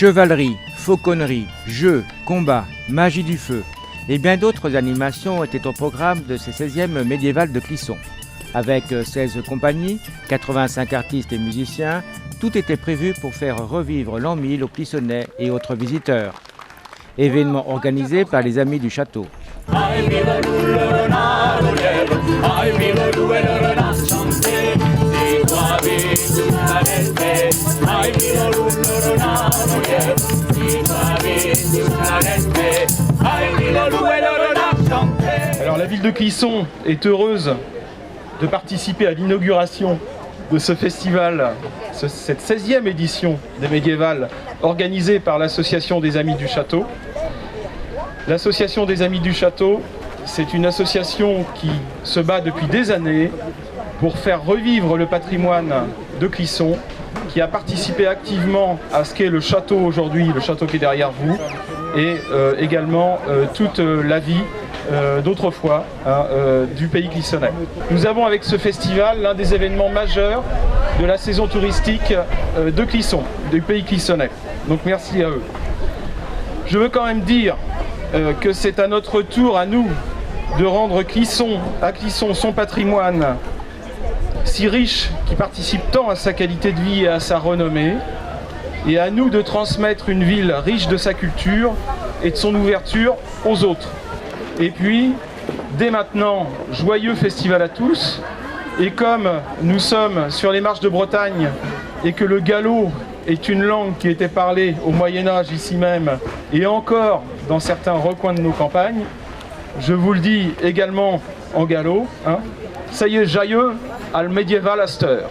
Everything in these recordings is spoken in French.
Chevalerie, fauconnerie, jeux, combats, magie du feu et bien d'autres animations étaient au programme de ces 16e médiévales de Clisson. Avec 16 compagnies, 85 artistes et musiciens, tout était prévu pour faire revivre l'an 1000 aux Clissonnais et autres visiteurs. Événement organisé par les amis du château. Alors la ville de Clisson est heureuse de participer à l'inauguration de ce festival, cette 16e édition des médiévales organisée par l'association des Amis du Château. L'association des Amis du Château, c'est une association qui se bat depuis des années pour faire revivre le patrimoine de Clisson, qui a participé activement à ce qu'est le château aujourd'hui, le château qui est derrière vous, et également toute la vie d'autrefois du pays clissonnais. Nous avons avec ce festival l'un des événements majeurs de la saison touristique de Clisson, du pays clissonnais. Donc merci à eux. Je veux quand même dire que c'est à notre tour, à nous, de rendre à Clisson son patrimoine si riche, qui participe tant à sa qualité de vie et à sa renommée, et à nous de transmettre une ville riche de sa culture et de son ouverture aux autres. Et puis, dès maintenant, joyeux festival à tous, et comme nous sommes sur les marches de Bretagne et que le gallo est une langue qui était parlée au Moyen-Âge ici même, et encore dans certains recoins de nos campagnes, je vous le dis également en gallo, ça y est, jailleux, al médiéval à cette heure.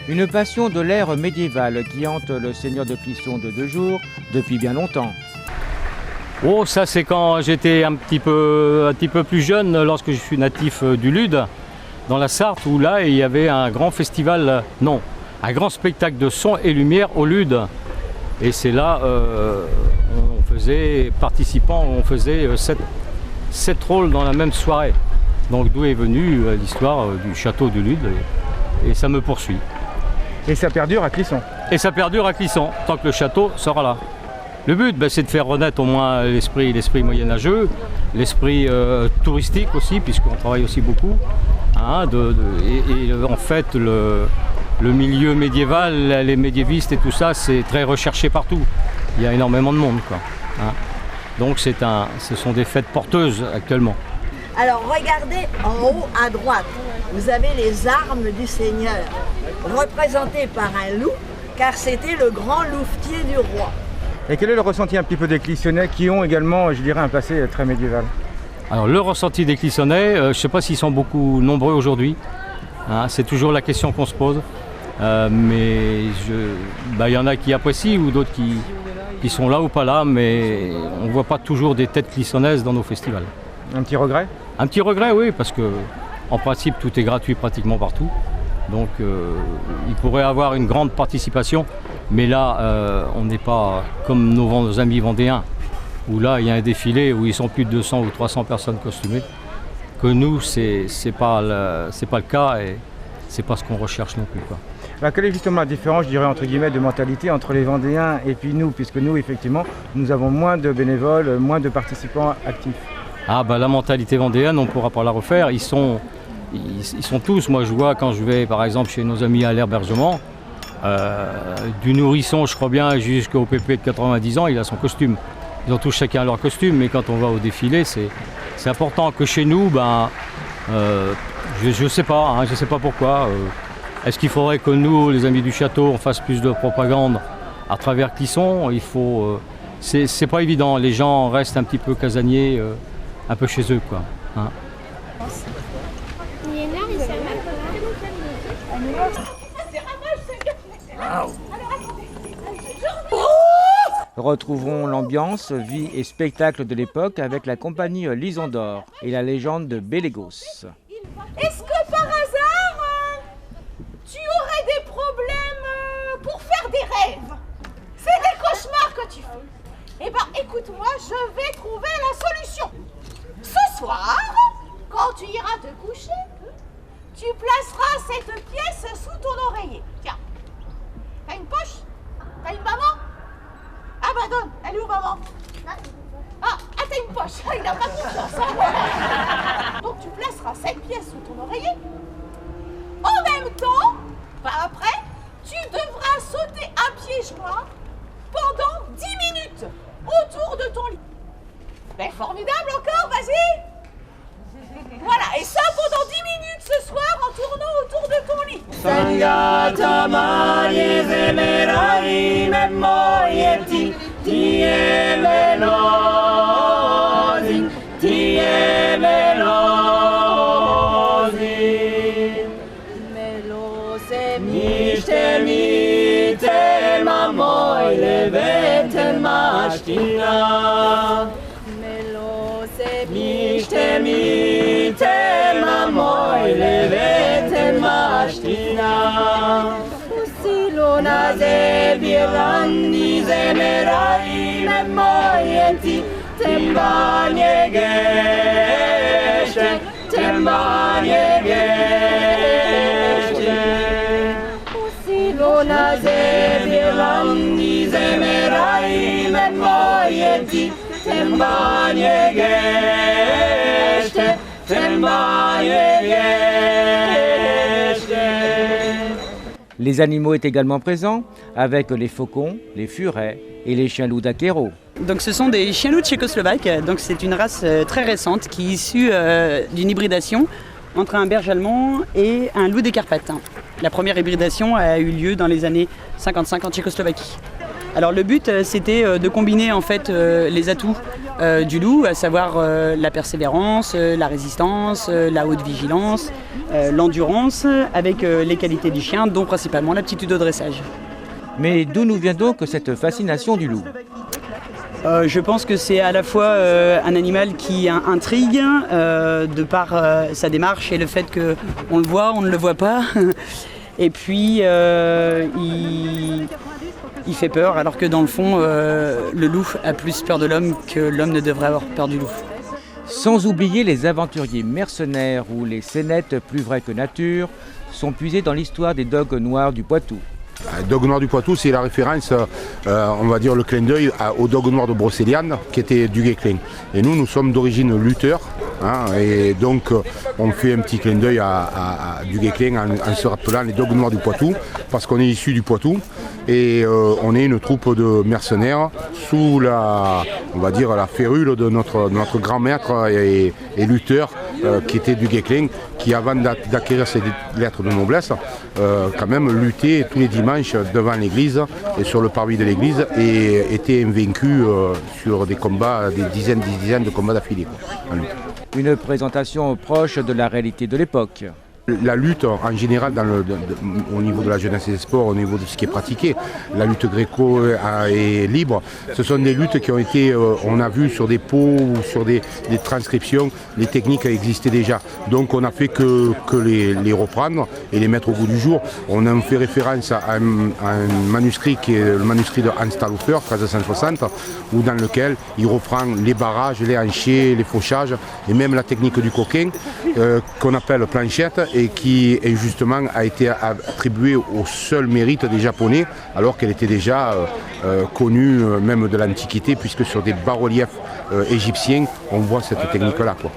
Une passion de l'ère médiévale qui hante le seigneur de Clisson de 2 jours depuis bien longtemps. Oh, ça c'est quand j'étais un petit peu plus jeune, lorsque je suis natif du Lude, dans la Sarthe, où là il y avait un grand festival, un grand spectacle de son et lumière au Lude. Et c'est là, on faisait 7 rôles dans la même soirée. Donc d'où est venue l'histoire du château du Lude, et ça me poursuit. Et ça perdure à Clisson. Et ça perdure à Clisson, tant que le château sera là. Le but, c'est de faire renaître au moins l'esprit moyenâgeux, l'esprit touristique aussi, puisqu'on travaille aussi beaucoup. En fait, le milieu médiéval, les médiévistes et tout ça, c'est très recherché partout. Il y a énormément de monde, quoi. Donc ce sont des fêtes porteuses actuellement. Alors regardez en haut à droite, vous avez les armes du Seigneur, représentées par un loup, car c'était le grand louvetier du roi. Et quel est le ressenti un petit peu des Clissonnais qui ont également, je dirais, un passé très médiéval? Alors le ressenti des Clissonnais, je ne sais pas s'ils sont beaucoup nombreux aujourd'hui, c'est toujours la question qu'on se pose, mais y en a qui apprécient ou d'autres qui sont là ou pas là, mais on ne voit pas toujours des têtes clissonnaises dans nos festivals. Un petit regret? Un petit regret, oui, parce que en principe tout est gratuit pratiquement partout, donc il pourrait avoir une grande participation, mais là on n'est pas comme nos amis vendéens, où là il y a un défilé où ils sont plus de 200 ou 300 personnes costumées, que nous c'est pas le cas et c'est pas ce qu'on recherche non plus, quoi. Alors, quelle est justement la différence, je dirais, entre guillemets, de mentalité entre les Vendéens et puis nous, puisque nous effectivement nous avons moins de bénévoles, moins de participants actifs? La mentalité vendéenne, on ne pourra pas la refaire. Ils sont tous, moi je vois quand je vais par exemple chez nos amis à l'Herbergement, du nourrisson je crois bien jusqu'au pépé de 90 ans, il a son costume. Ils ont tous chacun leur costume, mais quand on va au défilé, c'est important que chez nous, je sais pas pourquoi. Est-ce qu'il faudrait que nous, les amis du château, on fasse plus de propagande à travers Clisson? C'est pas évident, les gens restent un petit peu casaniers, un peu chez eux, quoi. Retrouvons l'ambiance, vie et spectacle de l'époque avec la compagnie Lison d'Or et la légende de Bélégos. Est-ce que par hasard, tu aurais des problèmes pour faire des rêves? C'est des cauchemars que tu fais. Eh ben, écoute-moi, je vais trouver la solution. Ce soir, quand tu iras te coucher, tu placeras cette pièce sous ton oreiller. Tiens, t'as une poche? T'as une maman? Ah bah donne, elle est où maman? T'as une poche, il n'a pas confiance en moi. Donc tu placeras cette pièce sous ton oreiller. En même temps, après, tu devras sauter à pieds joints pendant 10 minutes autour de ton lit. Ben formidable encore, vas-y. Voilà, et ça pendant 10 minutes ce soir en tournant autour de ton lit. Sangata mani zemerai memoyeti tie melosi melose mishte mite mamoy levetel mashtina melose mishte mite mamoy levetel mashtina usilona zevirandi zemerai memoyeti tembanye geshte usilona zevirandi zemerai memoyeti tembanye geshte Les animaux étaient également présents, avec les faucons, les furets et les chiens loups d'Aquero. Donc ce sont des chiens loups tchécoslovaques, donc c'est une race très récente qui est issue d'une hybridation entre un berge allemand et un loup des Carpates. La première hybridation a eu lieu dans les années 55 en Tchécoslovaquie. Alors le but c'était de combiner en fait les atouts du loup, à savoir la persévérance, la résistance, la haute vigilance, l'endurance, avec les qualités du chien, dont principalement l'aptitude au dressage. Mais d'où nous vient donc cette fascination du loup ? Je pense que c'est à la fois un animal qui intrigue de par sa démarche et le fait qu'on le voit, on ne le voit pas. Et puis il fait peur, alors que dans le fond, le loup a plus peur de l'homme que l'homme ne devrait avoir peur du loup. Sans oublier les aventuriers mercenaires où les scénettes plus vraies que nature sont puisées dans l'histoire des dogues noirs du Poitou. Dogue noir du Poitou, c'est la référence, on va dire le clin d'œil au dogue noir de Brocéliande qui était du Guesclin. Et nous sommes d'origine lutteur, et donc on fait un petit clin d'œil à du Guesclin en se rappelant les dogues noirs du Poitou, parce qu'on est issu du Poitou et on est une troupe de mercenaires sous la, on va dire, la férule de notre grand maître et lutteur qui était du Guesclin, qui avant d'acquérir ses lettres de noblesse, quand même luttait tous les dimanches devant l'église et sur le parvis de l'église et était invaincu sur des combats, des dizaines de combats d'affilée. Une présentation proche de la réalité de l'époque. La lutte en général au niveau de la jeunesse et des sports, au niveau de ce qui est pratiqué, la lutte gréco et libre, ce sont des luttes qui ont été, on a vu sur des pots ou sur des transcriptions, les techniques existaient déjà. Donc on n'a fait que les reprendre et les mettre au goût du jour. On a fait référence à un manuscrit qui est le manuscrit de Hans Talhofer, 1360, où dans lequel il reprend les barrages, les hanchers, les fauchages et même la technique du coquin qu'on appelle planchette, et qui justement a été attribuée au seul mérite des Japonais, alors qu'elle était déjà connue même de l'Antiquité, puisque sur des bas-reliefs égyptiens, on voit cette technique-là, quoi.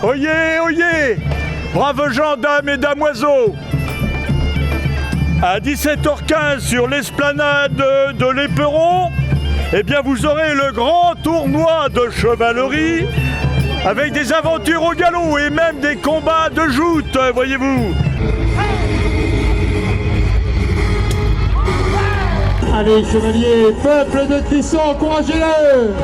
Oyez, oyez, braves gens, dames et damoiseaux. À 17h15 sur l'esplanade de l'Éperon, eh bien vous aurez le grand tournoi de chevalerie avec des aventures au galop et même des combats de joutes, voyez-vous. Allez, chevaliers, peuple de Clisson, encouragez-le!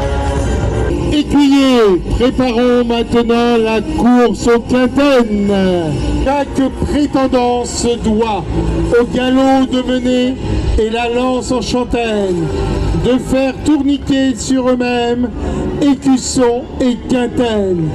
Écuyers, préparons maintenant la course aux quintaines. Chaque prétendant se doit au galop de mener et la lance en chantaine, de faire tourniquet sur eux-mêmes écussons et quintaines.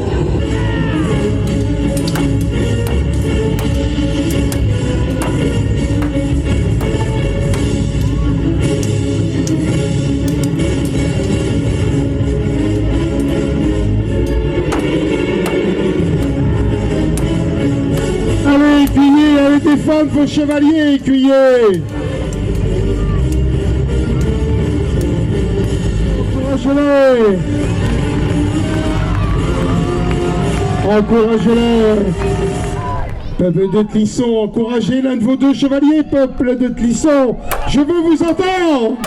Allez, écuyers, allez défendre vos chevaliers, écuyers. Encouragez-les. Encouragez-les. Peuple de Clisson, encouragez l'un de vos deux chevaliers, peuple de Clisson. Je veux vous entendre.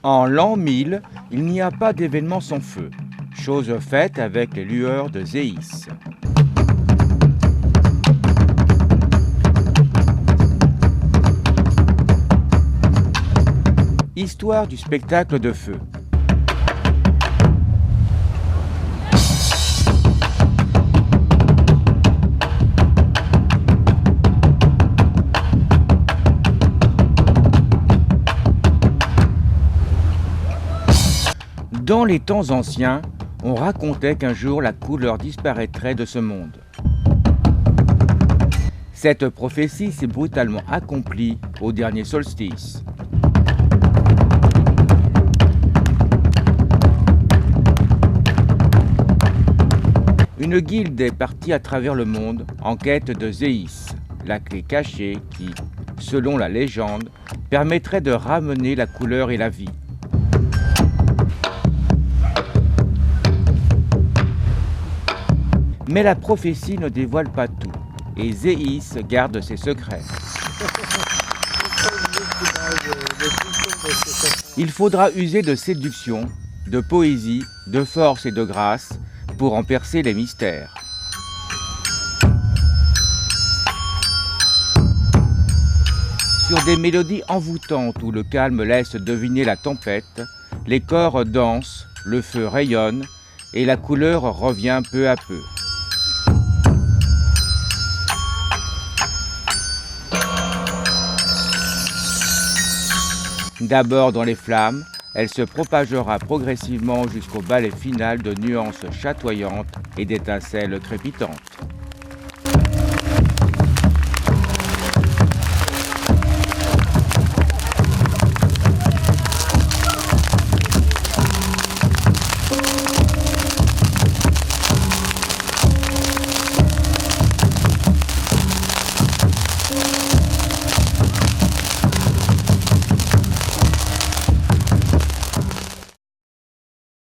En l'an 1000, il n'y a pas d'événement sans feu, chose faite avec les lueurs de Zéis. Histoire du spectacle de feu. Dans les temps anciens, on racontait qu'un jour la couleur disparaîtrait de ce monde. Cette prophétie s'est brutalement accomplie au dernier solstice. Une guilde est partie à travers le monde en quête de Zéis, la clé cachée qui, selon la légende, permettrait de ramener la couleur et la vie. Mais la prophétie ne dévoile pas tout, et Zéis garde ses secrets. Il faudra user de séduction, de poésie, de force et de grâce pour en percer les mystères. Sur des mélodies envoûtantes où le calme laisse deviner la tempête, les corps dansent, le feu rayonne et la couleur revient peu à peu. D'abord dans les flammes, elle se propagera progressivement jusqu'au balai final de nuances chatoyantes et d'étincelles crépitantes.